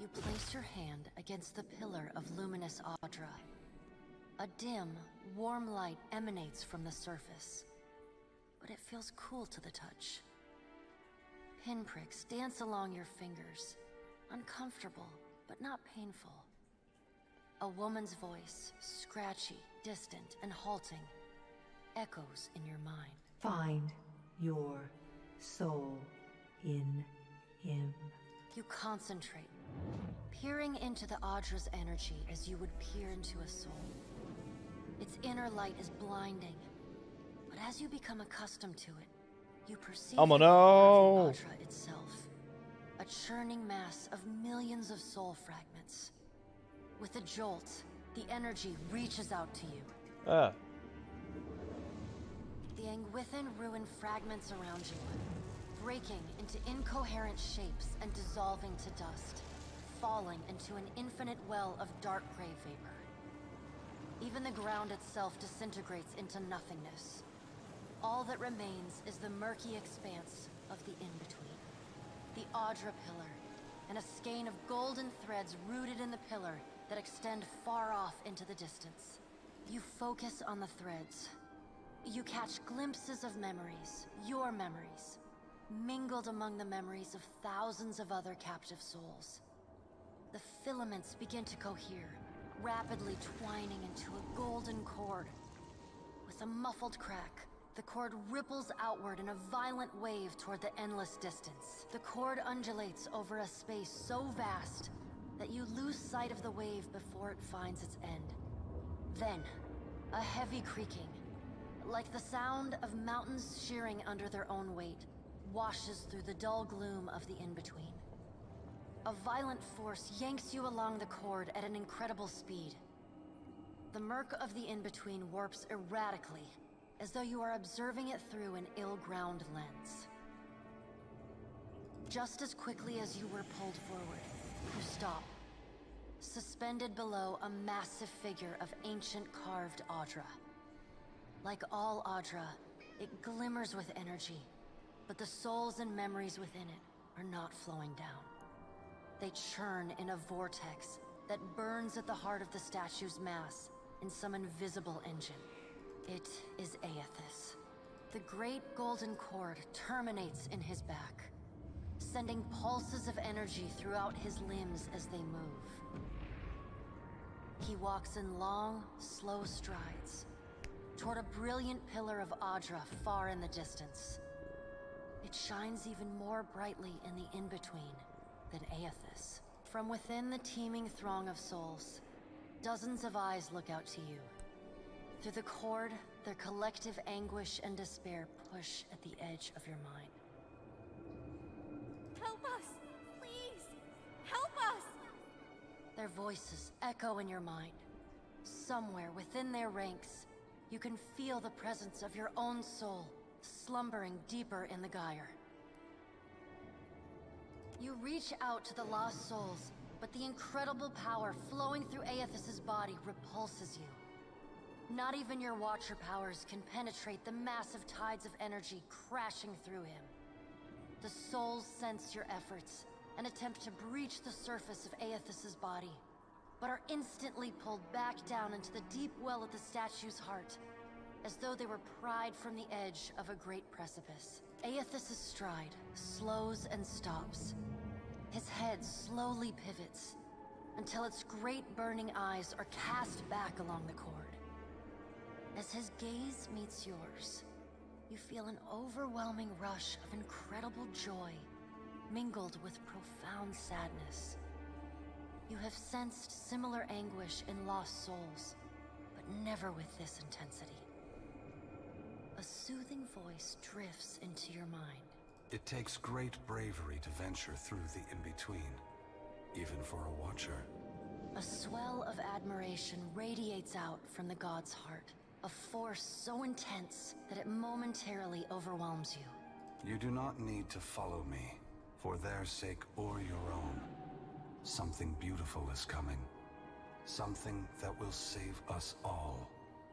You place your hand against the pillar of luminous Audra. A dim, warm light emanates from the surface, but it feels cool to the touch. Pinpricks dance along your fingers, uncomfortable, but not painful. A woman's voice, scratchy, distant, and halting, echoes in your mind. Find your soul in him. You concentrate, peering into the Audra's energy as you would peer into a soul. Its inner light is blinding, but as you become accustomed to it, you perceive the power of the Audra itself, a churning mass of millions of soul fragments. With a jolt, the energy reaches out to you. The Anguithan ruin fragments around you, breaking into incoherent shapes and dissolving to dust, falling into an infinite well of dark gray vapor. Even the ground itself disintegrates into nothingness. All that remains is the murky expanse of the in-between. The Audra pillar, and a skein of golden threads rooted in the pillar that extend far off into the distance. You focus on the threads. You catch glimpses of memories, your memories, mingled among the memories of thousands of other captive souls. The filaments begin to cohere, rapidly twining into a golden cord. With a muffled crack, the cord ripples outward in a violent wave toward the endless distance. The cord undulates over a space so vast that you lose sight of the wave before it finds its end. Then, a heavy creaking, like the sound of mountains shearing under their own weight, washes through the dull gloom of the in-between. A violent force yanks you along the cord at an incredible speed. The murk of the in-between warps erratically, as though you are observing it through an ill-ground lens. Just as quickly as you were pulled forward, you stop, suspended below a massive figure of ancient carved Audra. Like all Audra, it glimmers with energy, but the souls and memories within it are not flowing down. They churn in a vortex that burns at the heart of the statue's mass in some invisible engine. It is Aethys. The great golden cord terminates in his back, sending pulses of energy throughout his limbs as they move. He walks in long, slow strides toward a brilliant pillar of Audra far in the distance. It shines even more brightly in the in-between than Aethys. From within the teeming throng of souls, dozens of eyes look out to you. Through the cord, their collective anguish and despair push at the edge of your mind. Help us! Please! Help us! Their voices echo in your mind. Somewhere within their ranks, you can feel the presence of your own soul, slumbering deeper in the gyre. You reach out to the lost souls, but the incredible power flowing through Aethys' body repulses you. Not even your Watcher powers can penetrate the massive tides of energy crashing through him. The souls sense your efforts and attempt to breach the surface of Aethys' body, but are instantly pulled back down into the deep well of the statue's heart, as though they were pried from the edge of a great precipice. Aethys' stride slows and stops. His head slowly pivots, until its great burning eyes are cast back along the cord. As his gaze meets yours, you feel an overwhelming rush of incredible joy, mingled with profound sadness. You have sensed similar anguish in lost souls, but never with this intensity. A soothing voice drifts into your mind. It takes great bravery to venture through the in-between, even for a Watcher. A swell of admiration radiates out from the god's heart, a force so intense that it momentarily overwhelms you. You do not need to follow me, for their sake or your own. Something beautiful is coming. Something that will save us all.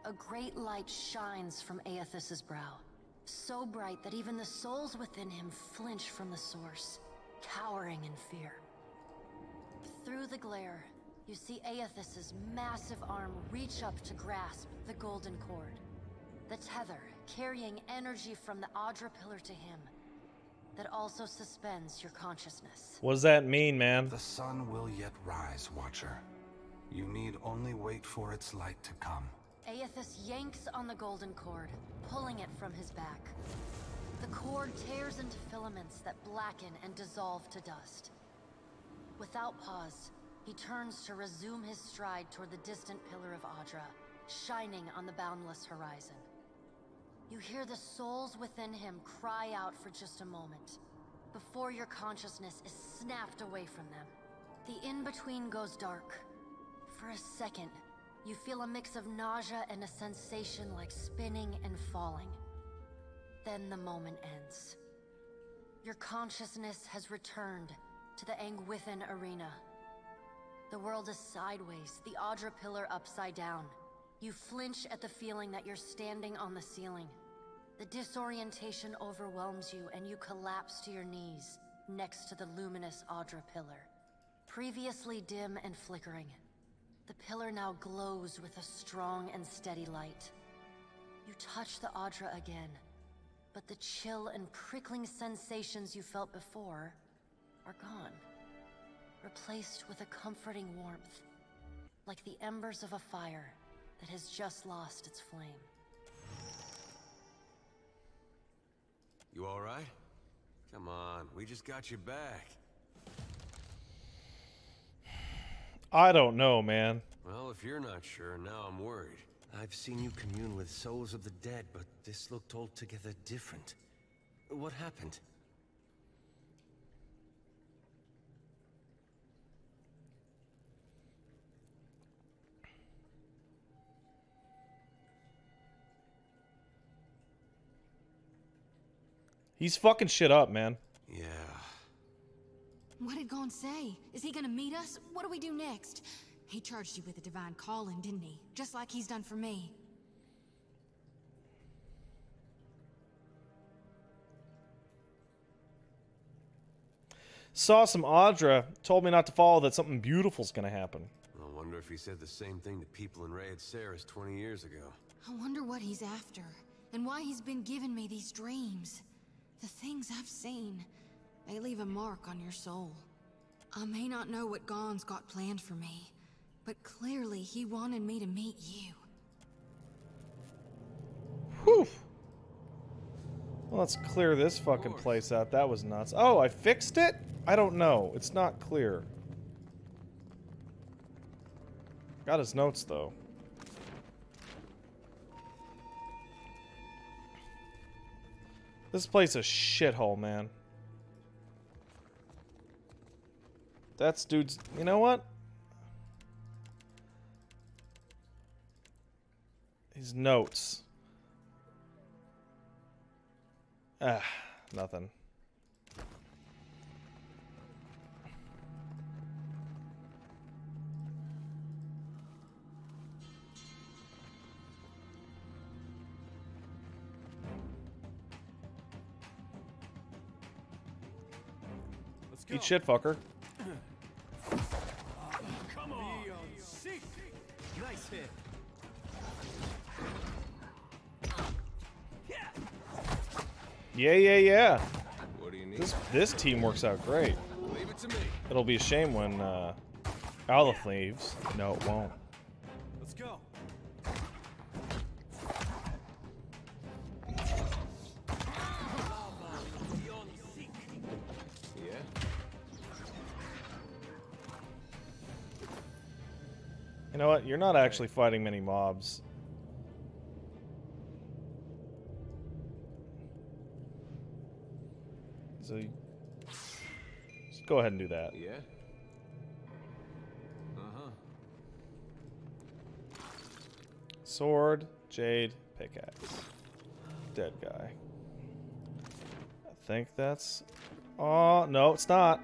A great light shines from Aethys' brow, so bright that even the souls within him flinch from the source, cowering in fear. Through the glare, you see Aethys's massive arm reach up to grasp the golden cord. The tether carrying energy from the Audra pillar to him that also suspends your consciousness. What does that mean, man? The sun will yet rise, Watcher. You need only wait for its light to come. Aethys yanks on the golden cord, pulling it from his back. The cord tears into filaments that blacken and dissolve to dust. Without pause, he turns to resume his stride toward the distant pillar of Audra, shining on the boundless horizon. You hear the souls within him cry out for just a moment, before your consciousness is snapped away from them. The in-between goes dark. For a second, you feel a mix of nausea and a sensation like spinning and falling. Then the moment ends. Your consciousness has returned to the Angwithan arena. The world is sideways, the Audra pillar upside down. You flinch at the feeling that you're standing on the ceiling. The disorientation overwhelms you and you collapse to your knees next to the luminous Audra pillar. Previously dim and flickering, the pillar now glows with a strong and steady light. You touch the Audra again, but the chill and prickling sensations you felt before are gone, replaced with a comforting warmth, like the embers of a fire that has just lost its flame. You all right? Come on, we just got you back. I don't know, man. Well, if you're not sure, now I'm worried. I've seen you commune with souls of the dead, but this looked altogether different. What happened? He's fucking shit up, man. Yeah. What did Gon say? Is he gonna meet us? What do we do next? He charged you with a divine calling, didn't he? Just like he's done for me. Saw some Audra, told me not to follow, that something beautiful's gonna happen. I wonder if he said the same thing to people in Rayed Saris 20 years ago. I wonder what he's after, and why he's been giving me these dreams. The things I've seen, they leave a mark on your soul. I may not know what Gon's got planned for me, but clearly he wanted me to meet you. Whew. Well, let's clear this fucking place out. That was nuts. Oh, I fixed it? I don't know. It's not clear. Got his notes, though. This place is a shithole, man. That's dude's... You know what? His notes. Ah, nothing. Eat shit, fucker. Come on. Nice hit. Yeah. What do you need? This team works out great. Leave it to me. It'll be a shame when Aleph leaves. No, it won't. Let's go. Yeah? You know what? You're not actually fighting many mobs. So, just go ahead and do that. Yeah? Uh-huh. Sword, jade, pickaxe. Dead guy. I think that's... Oh, no, it's not.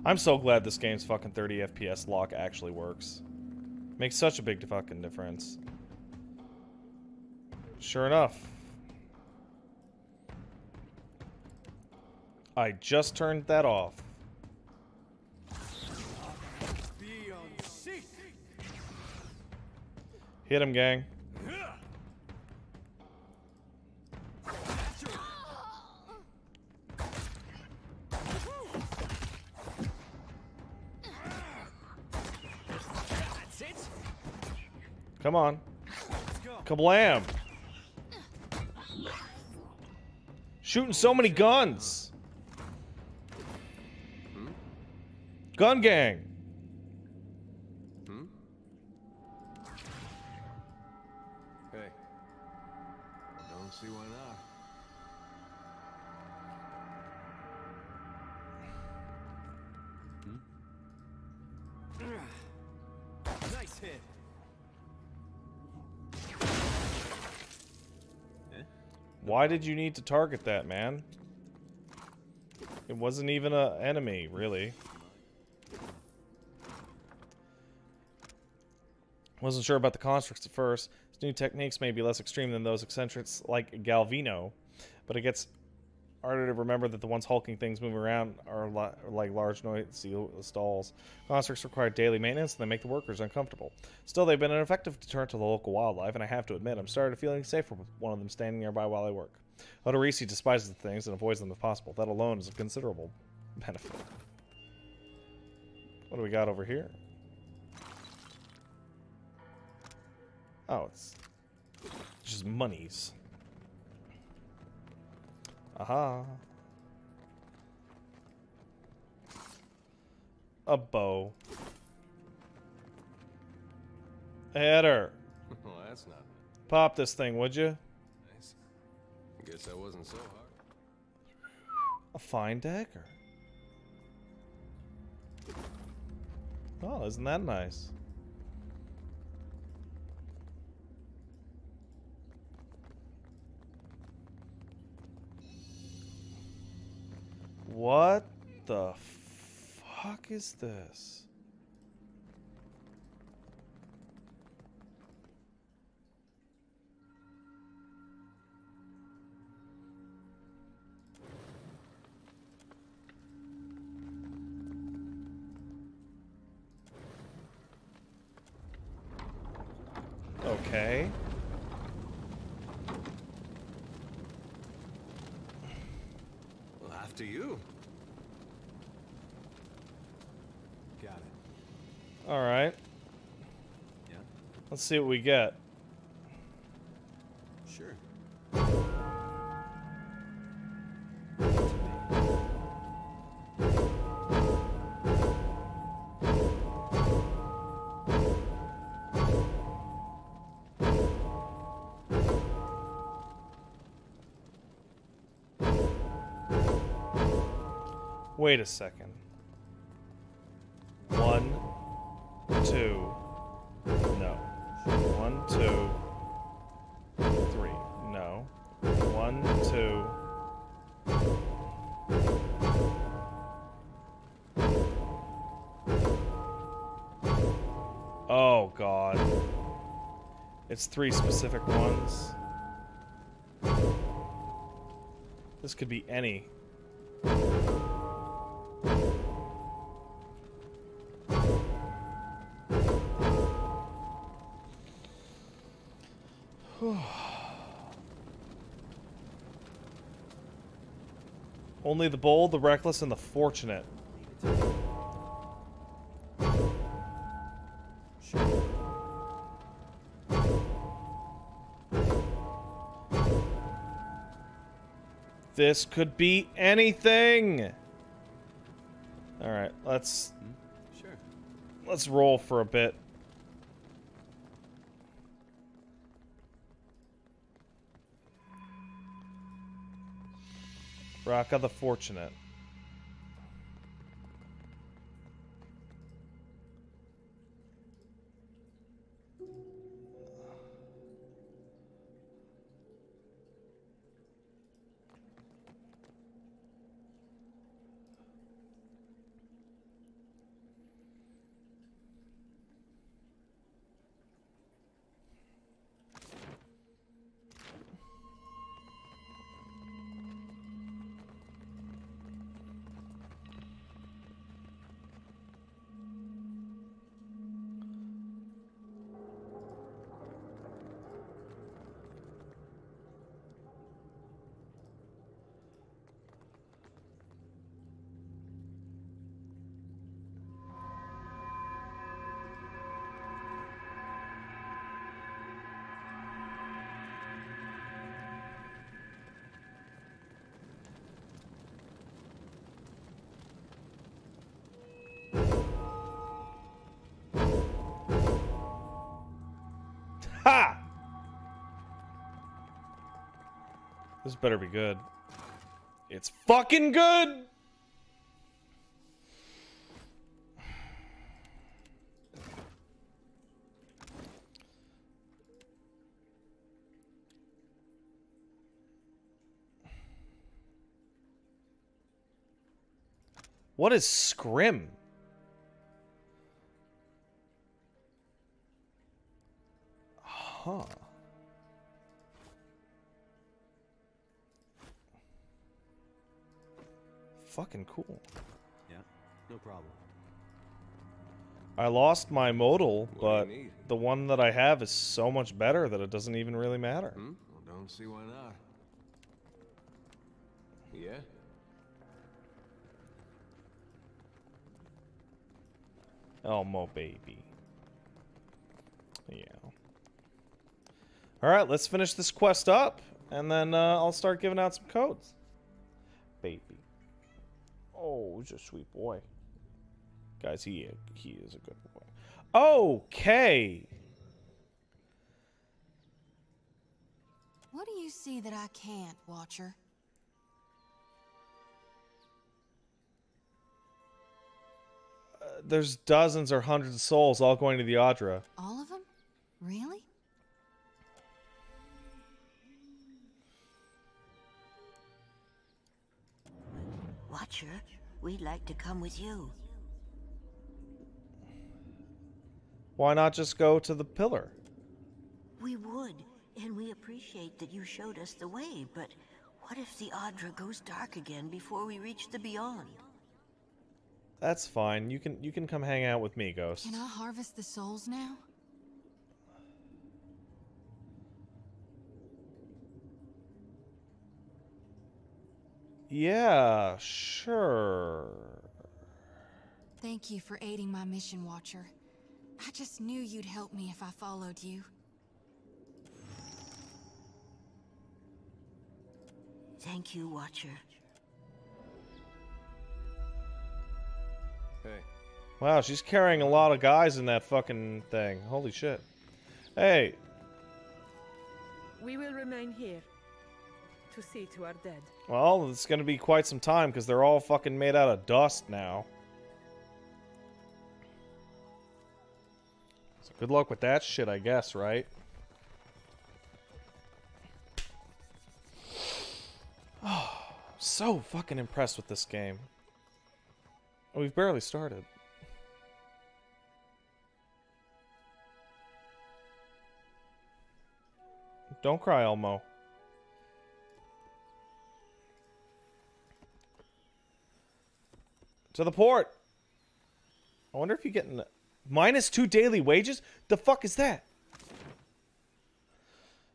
I'm so glad this game's fucking 30 FPS lock actually works. Makes such a big fucking difference. Sure enough. I just turned that off. Be on seek. Hit him, gang. That's it. Come on. Let's go. Kablam! Shooting so many guns! Gun gang! Hey. Don't see why not. Nice hit. Why did you need to target that, man? It wasn't even an enemy, really. Wasn't sure about the constructs at first. These new techniques may be less extreme than those eccentrics like Galvino, but it gets harder to remember that the ones hulking things moving around are like large noisy stalls. Constructs require daily maintenance, and they make the workers uncomfortable. Still, they've been an effective deterrent to the local wildlife, and I have to admit, I'm starting to feeling safer with one of them standing nearby while I work. Odorisi despises the things and avoids them if possible. That alone is a considerable benefit. What do we got over here? Oh, it's just monies. Aha. A bow. Header. Well, that's not Pop this thing, would you? nice. Guess that wasn't so hard. A fine dagger. Oh, isn't that nice? What the fuck is this? Okay. Well, after you. Got it. All right. Yeah. Let's see what we get. Sure. Wait a second. 1, 2. No. 1, 2, 3. No. 1, 2. Oh God. It's 3 specific ones. This could be any. Only the bold, the reckless, and the fortunate. Sure. This could be anything. All right, let's roll for a bit. Raka the Fortunate. Ha! This better be good. It's fucking good! What is scrim? Huh. Fucking cool. Yeah, no problem. I lost my modal, What but do you need? the one that I have is so much better that it doesn't even really matter. Well, don't see why not. Yeah? Elmo baby. Yeah. Alright, let's finish this quest up, and then I'll start giving out some codes. Baby. Oh, he's a sweet boy. Guys, he is a good boy. Okay! What do you see that I can't, Watcher? There's dozens or hundreds of souls all going to the Audra. All of them? Really? Watcher, we'd like to come with you. Why not just go to the pillar? We would, and we appreciate that you showed us the way, but what if the Audra goes dark again before we reach the beyond? That's fine. You can come hang out with me, Ghost. Can I harvest the souls now? Yeah, sure. Thank you for aiding my mission, Watcher. I just knew you'd help me if I followed you. Thank you, Watcher. Hey. Wow, she's carrying a lot of guys in that fucking thing. Holy shit. Hey. We will remain here to see to our dead. Well, it's gonna be quite some time because they're all fucking made out of dust now. So good luck with that shit, I guess, right? Oh, so fucking impressed with this game. We've barely started. Don't cry, Elmo. To the port. I wonder if you're getting -2 daily wages? The fuck is that?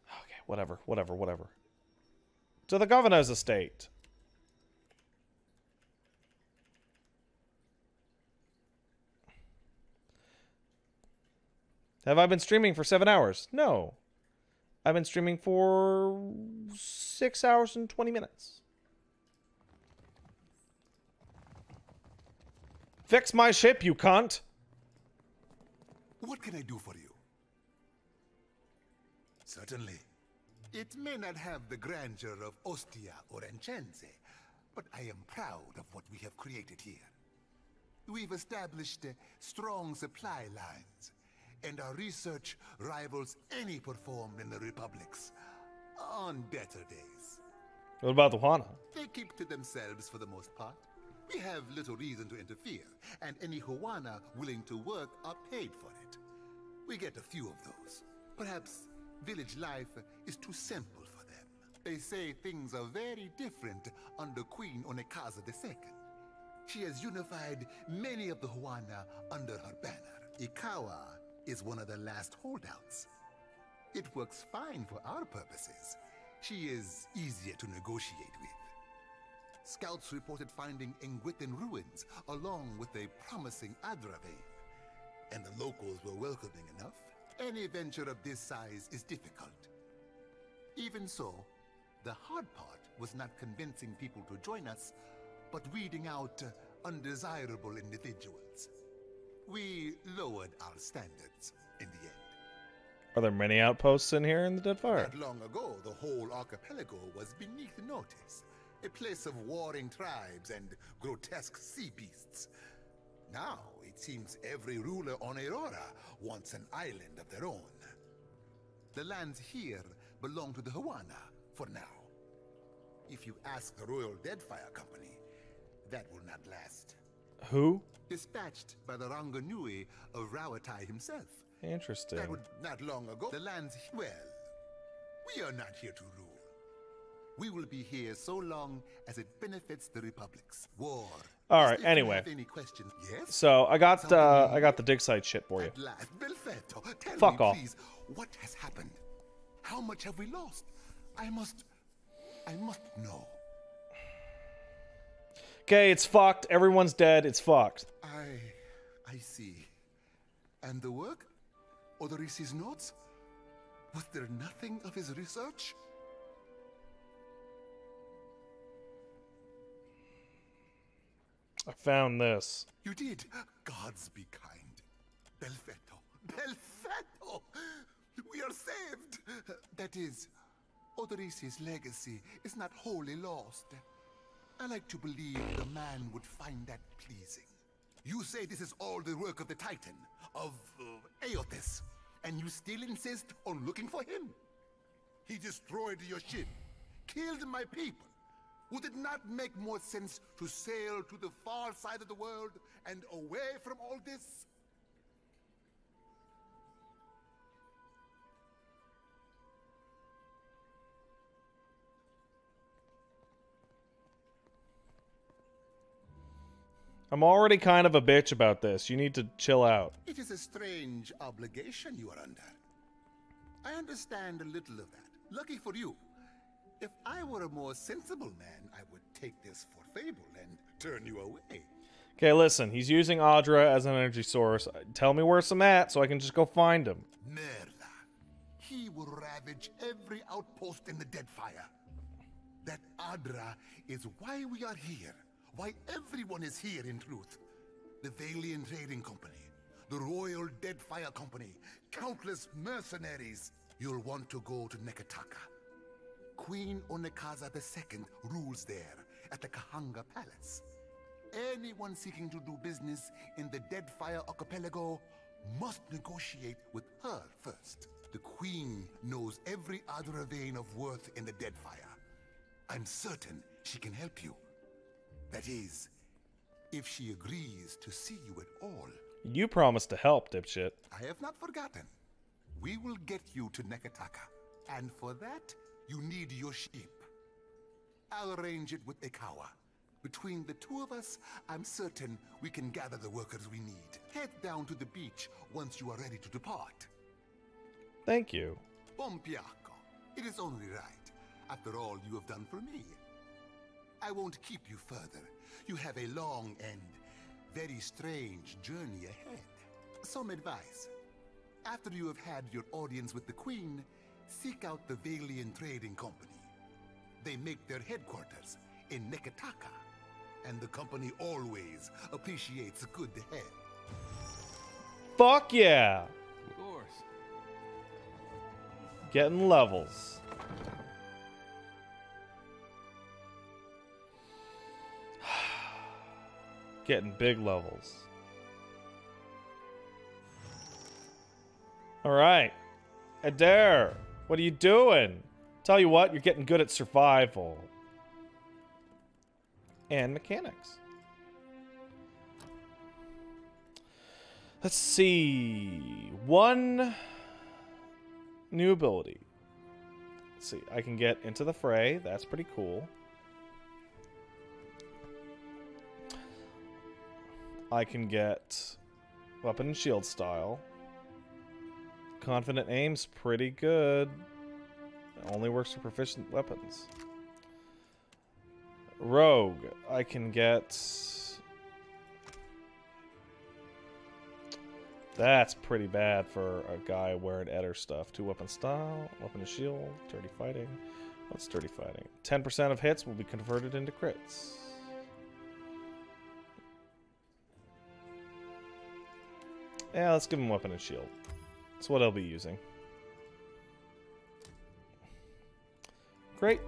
Okay, whatever. To the governor's estate. Have I been streaming for 7 hours? No. I've been streaming for 6 hours and 20 minutes. Fix my ship, you cunt! What can I do for you? Certainly. It may not have the grandeur of Ostia or Enchense, but I am proud of what we have created here. We've established strong supply lines, and our research rivals any performed in the Republics on better days. What about the Juana? They keep to themselves for the most part. We have little reason to interfere, and any Huana willing to work are paid for it. We get a few of those. Perhaps village life is too simple for them. They say things are very different under Queen Onekaza II. She has unified many of the Huana under her banner. Ikawa is one of the last holdouts. It works fine for our purposes. She is easier to negotiate with. Scouts reported finding Engwithan ruins, along with a promising Adra vein. And the locals were welcoming enough. Any venture of this size is difficult. Even so, the hard part was not convincing people to join us, but weeding out undesirable individuals. We lowered our standards in the end. Are there many outposts in here in the Deadfire? Not long ago, the whole archipelago was beneath notice. A place of warring tribes and grotesque sea beasts. Now, it seems every ruler on Aurora wants an island of their own. The lands here belong to the Huana, for now. If you ask the Royal Deadfire Company, that will not last. Who? Dispatched by the Ranganui of Rawatai himself. Interesting. That would not long ago. The lands, well, we are not here to rule. We will be here so long as it benefits the republics. War. All right. If Anyway. you have any questions, yes? So I got the dig site shit for you. At last, Belfetto, tell Fuck me, off. please, what has happened? How much have we lost? I must know. Okay, it's fucked. Everyone's dead. It's fucked. I see. And the work? Odorisi's notes? Was there nothing of his research? I found this. You did. Gods be kind. Belfetto. Belfetto! We are saved! That is, Odorisi's legacy is not wholly lost. I like to believe the man would find that pleasing. You say this is all the work of the Titan, of Aothis, and you still insist on looking for him? He destroyed your ship, killed my people. Would it not make more sense to sail to the far side of the world and away from all this? I'm already kind of a bitch about this. You need to chill out. It is a strange obligation you are under. I understand a little of that. Lucky for you. If I were a more sensible man, I would take this for fable and turn you away. Okay, listen. He's using Audra as an energy source. Tell me where I'm at so I can just go find him. Merla. He will ravage every outpost in the Deadfire. That Adra is why we are here. Why everyone is here, in truth. The Valiant Trading Company, the Royal Deadfire Company, countless mercenaries. You'll want to go to Nekataka. Queen Onekaza II rules there, at the Kahanga Palace. Anyone seeking to do business in the Deadfire Archipelago must negotiate with her first. The Queen knows every other vein of worth in the Deadfire. I'm certain she can help you. That is, if she agrees to see you at all. You promised to help, dipshit. I have not forgotten. We will get you to Nekataka. And for that, you need your ship. I'll arrange it with Ikawa. Between the two of us, I'm certain we can gather the workers we need. Head down to the beach once you are ready to depart. Thank you. Pompiaco. It is only right. After all you have done for me. I won't keep you further. You have a long and very strange journey ahead. Some advice. After you have had your audience with the Queen, seek out the Valiant Trading Company. They make their headquarters in Nekataka, and the company always appreciates a good head. Fuck yeah! Of course. Getting levels. Getting big levels. Alright. Adair, what are you doing? Tell you what, you're getting good at survival. And mechanics. Let's see. One new ability. Let's see. I can get into the fray. That's pretty cool. I can get weapon and shield style. Confident aim's pretty good. It only works for proficient weapons. Rogue. I can get... That's pretty bad for a guy wearing Eder stuff. 2 weapon style, weapon and shield, dirty fighting. What's dirty fighting? 10% of hits will be converted into crits. Yeah, let's give him weapon and shield. That's what I'll be using. Great.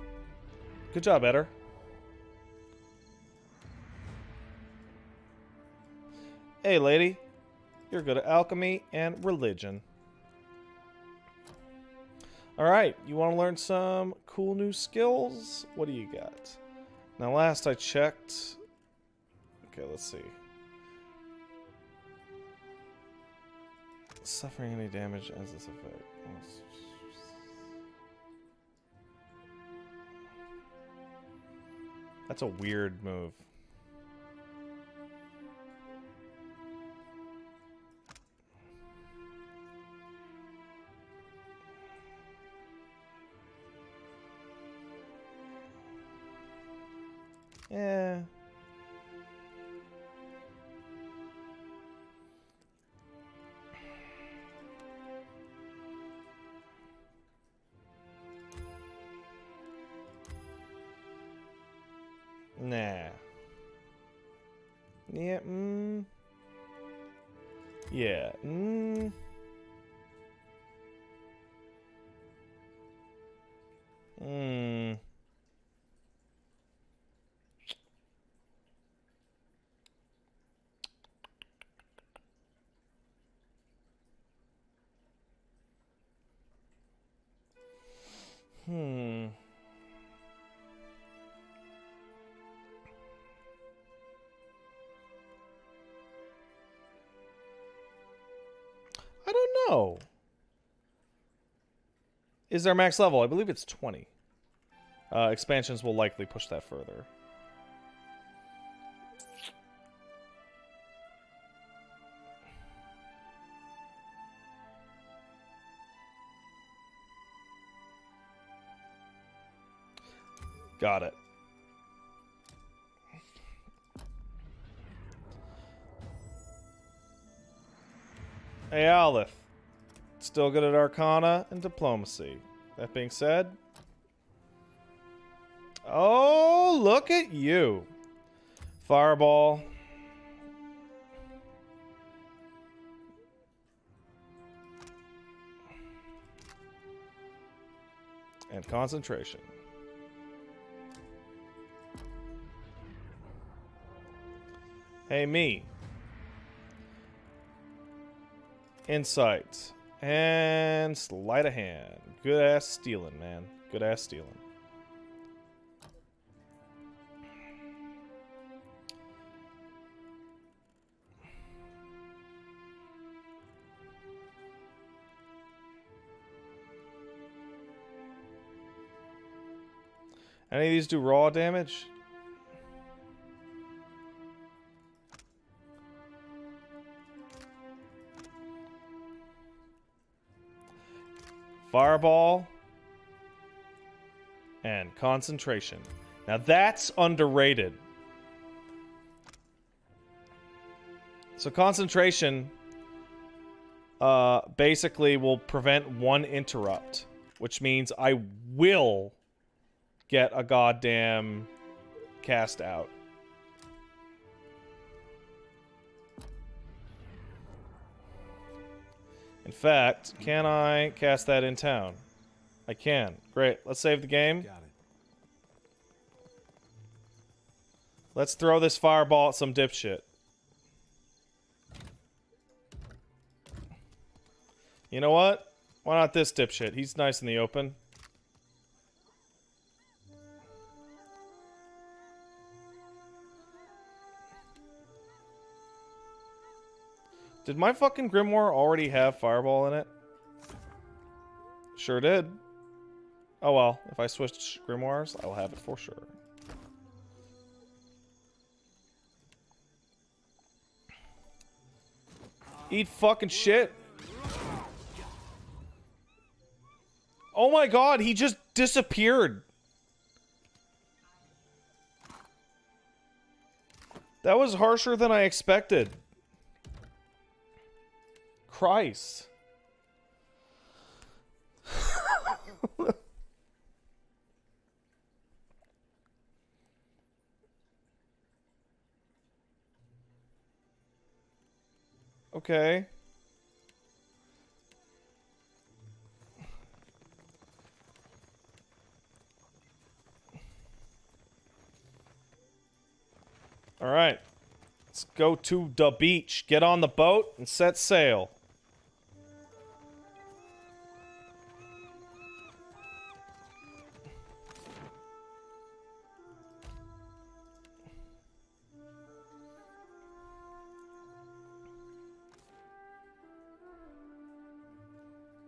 Good job, Eder. Hey, lady. You're good at alchemy and religion. Alright, you want to learn some cool new skills? What do you got? Now, last I checked... Okay, let's see. Suffering any damage as this effect. That's a weird move. Yeah. Nah. Yeah, Yeah, I don't know. Is there max level? I believe it's 20. Expansions will likely push that further. Got it. Hey, Aleph. Still good at Arcana and Diplomacy. That being said... Oh, look at you. Fireball. And Concentration. Hey, me. Insight. And sleight of hand. Good ass stealing, man. Good ass stealing. Any of these do raw damage? Fireball and Concentration. Now that's underrated. So Concentration basically will prevent one interrupt, which means I will get a goddamn cast out. In fact, can I cast that in town? I can. Great. Let's save the game. Got it. Let's throw this fireball at some dipshit. You know what? Why not this dipshit? He's nice in the open. Did my fucking grimoire already have fireball in it? Sure did. Oh well, if I switch grimoires, I'll have it for sure. Eat fucking shit. Oh my god, he just disappeared. That was harsher than I expected. Christ. Okay. Alright. Let's go to the beach. Get on the boat and set sail.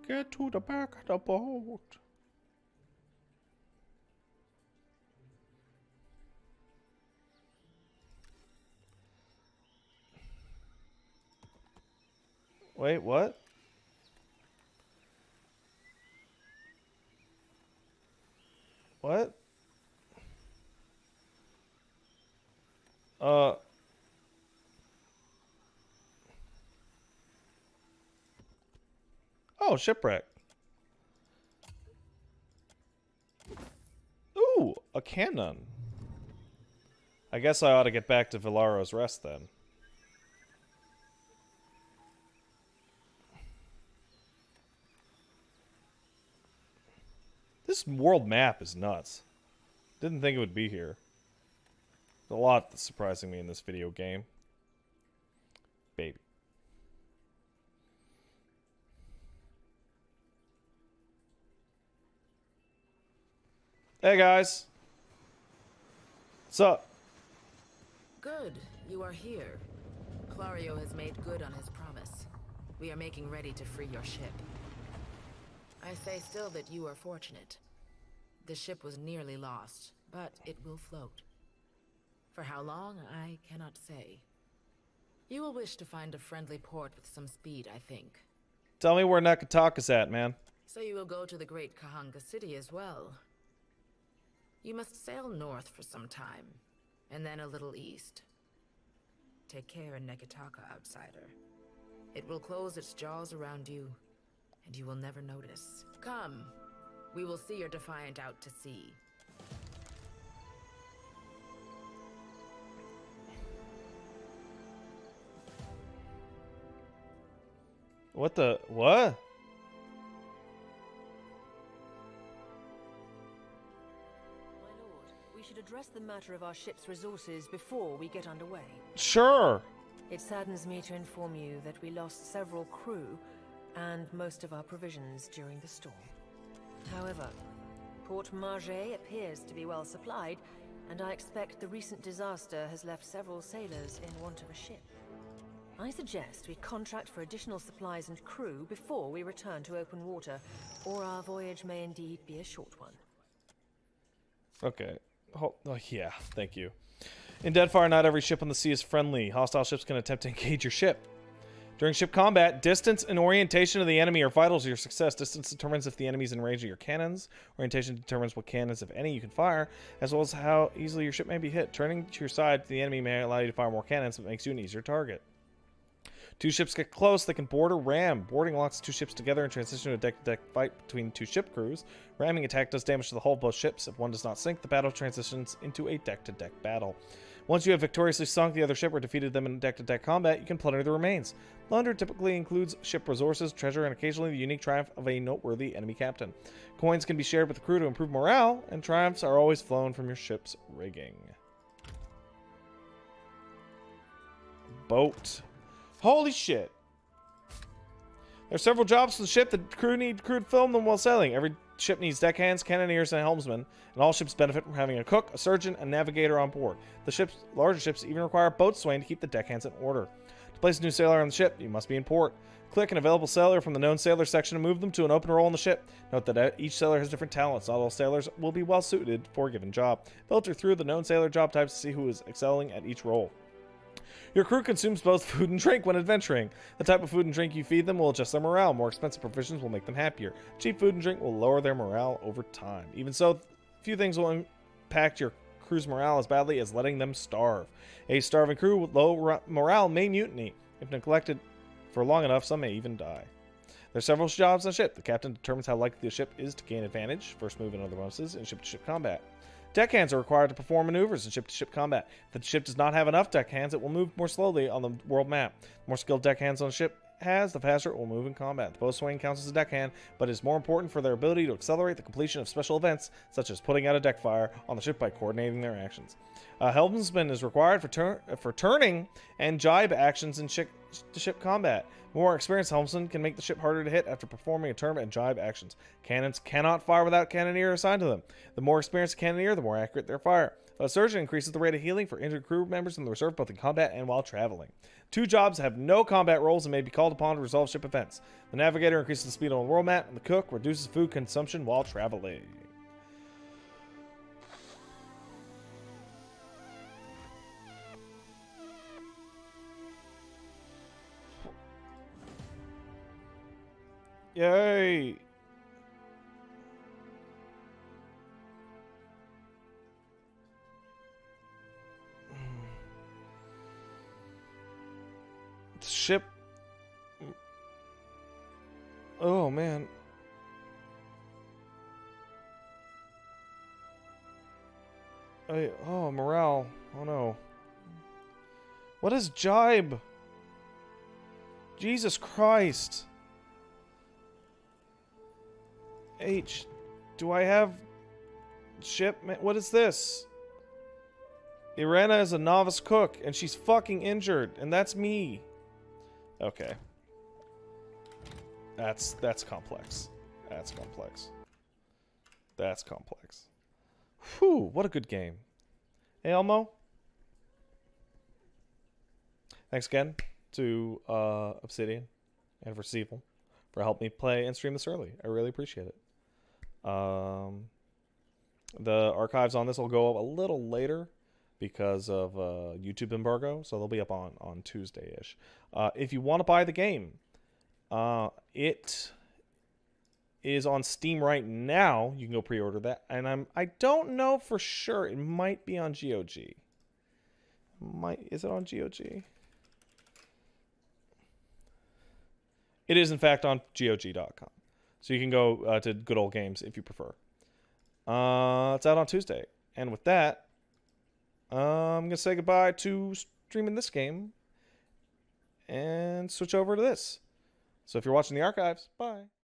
Get to the back of the boat. Wait, what? What? Oh, shipwreck. Ooh, a cannon. I guess I ought to get back to Villaro's Rest then. This world map is nuts. Didn't think it would be here. There's a lot that's surprising me in this video game. Baby. Hey guys. What's up? Good, you are here. Clario has made good on his promise. We are making ready to free your ship. I say still that you are fortunate. The ship was nearly lost, but it will float. For how long, I cannot say. You will wish to find a friendly port with some speed, I think. Tell me where Nakataka's at, man. So you will go to the great Kahanga city as well. You must sail north for some time, and then a little east. Take care in Nekataka, outsider. It will close its jaws around you, and you will never notice. Come, we will see your Defiant out to sea. What the... what? We should address the matter of our ship's resources before we get underway. Sure. It saddens me to inform you that we lost several crew and most of our provisions during the storm. However, Port Margé appears to be well supplied, and I expect the recent disaster has left several sailors in want of a ship. I suggest we contract for additional supplies and crew before we return to open water, or our voyage may indeed be a short one. Okay. Oh, yeah, thank you. In Deadfire, not every ship on the sea is friendly. Hostile ships can attempt to engage your ship. During ship combat, distance and orientation of the enemy are vital to your success. Distance determines if the enemy is in range of your cannons. Orientation determines what cannons, if any, you can fire, as well as how easily your ship may be hit. Turning to your side to the enemy may allow you to fire more cannons, but makes you an easier target. Two ships get close, they can board or ram. Boarding locks two ships together and transition to a deck-to-deck fight between two ship crews. Ramming attack does damage to the hull of both ships. If one does not sink, the battle transitions into a deck-to-deck battle. Once you have victoriously sunk the other ship or defeated them in deck-to-deck combat, you can plunder the remains. Plunder typically includes ship resources, treasure, and occasionally the unique triumph of a noteworthy enemy captain. Coins can be shared with the crew to improve morale, and triumphs are always flown from your ship's rigging. Boat. Holy shit. There are several jobs for the ship. The crew need to film them while sailing. Every ship needs deckhands, cannoneers, and helmsmen, and all ships benefit from having a cook, a surgeon, and navigator on board. The larger ships even require a boatswain to keep the deckhands in order. To place a new sailor on the ship, you must be in port. Click an available sailor from the known sailor section to move them to an open role on the ship. Note that each sailor has different talents. Not all sailors will be well suited for a given job. Filter through the known sailor job types to see who is excelling at each role. Your crew consumes both food and drink when adventuring. The type of food and drink you feed them will adjust their morale. More expensive provisions will make them happier. Cheap food and drink will lower their morale over time. Even so, few things will impact your crew's morale as badly as letting them starve. A starving crew with low morale may mutiny. If neglected for long enough, some may even die. There are several jobs on a ship. The captain determines how likely the ship is to gain advantage, first move and other bonuses, in ship-to-ship combat. Deckhands are required to perform maneuvers in ship-to-ship combat. If the ship does not have enough deckhands, it will move more slowly on the world map. The more skilled deckhands on a ship has, the faster it will move in combat. The bow swing counts as a deckhand, but is more important for their ability to accelerate the completion of special events, such as putting out a deckfire on the ship by coordinating their actions. Helmsman is required for turning and jibe actions in ship combat. More experienced helmsmen can make the ship harder to hit after performing a turn and jibe actions. Cannons cannot fire without cannoneer assigned to them. The more experienced the cannoneer, the more accurate their fire. A surgeon increases the rate of healing for injured crew members in the reserve both in combat and while traveling. 2 jobs have no combat roles and may be called upon to resolve ship events. The navigator increases the speed on the world map, and the cook reduces food consumption while traveling. Yay! Ship. Oh man. Oh, morale. Oh no. What is jibe? Jesus Christ. H. Do I have ship? What is this? Irena is a novice cook and she's fucking injured, and that's me. Okay. That's complex. That's complex. That's complex. Whew, what a good game. Hey, Elmo. Thanks again to Obsidian and for Sevel for helping me play and stream this early. I really appreciate it. The archives on this will go up a little later because of YouTube embargo, so they'll be up on Tuesday-ish. If you want to buy the game, it is on Steam right now. You can go pre-order that, and I don't know for sure. It might be on GOG. Is it on GOG? It is in fact on GOG.com, so you can go to Good Old Games if you prefer. It's out on Tuesday, and with that, I'm gonna say goodbye to streaming this game and switch over to this. So if you're watching the archives, bye.